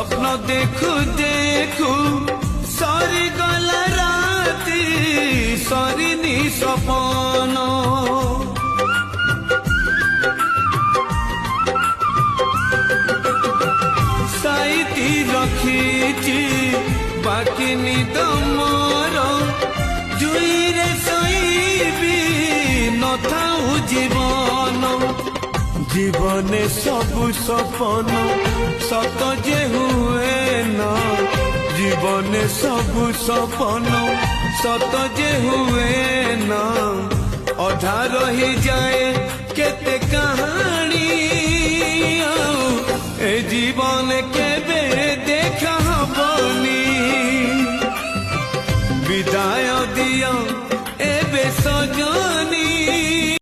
स्वप्न देखु देखु सरी गला राती सरीनी सपन साइती रखी बाकी निद मोर जुईरे शोइबी नथाऊ जीवन जीवने सबु सपन सत जे हुए ना जीवने सबु सपन सत जे हुए ना अधा रही जाए केते कहानी ए जीवन केबे देखा हबनी विदाय दिया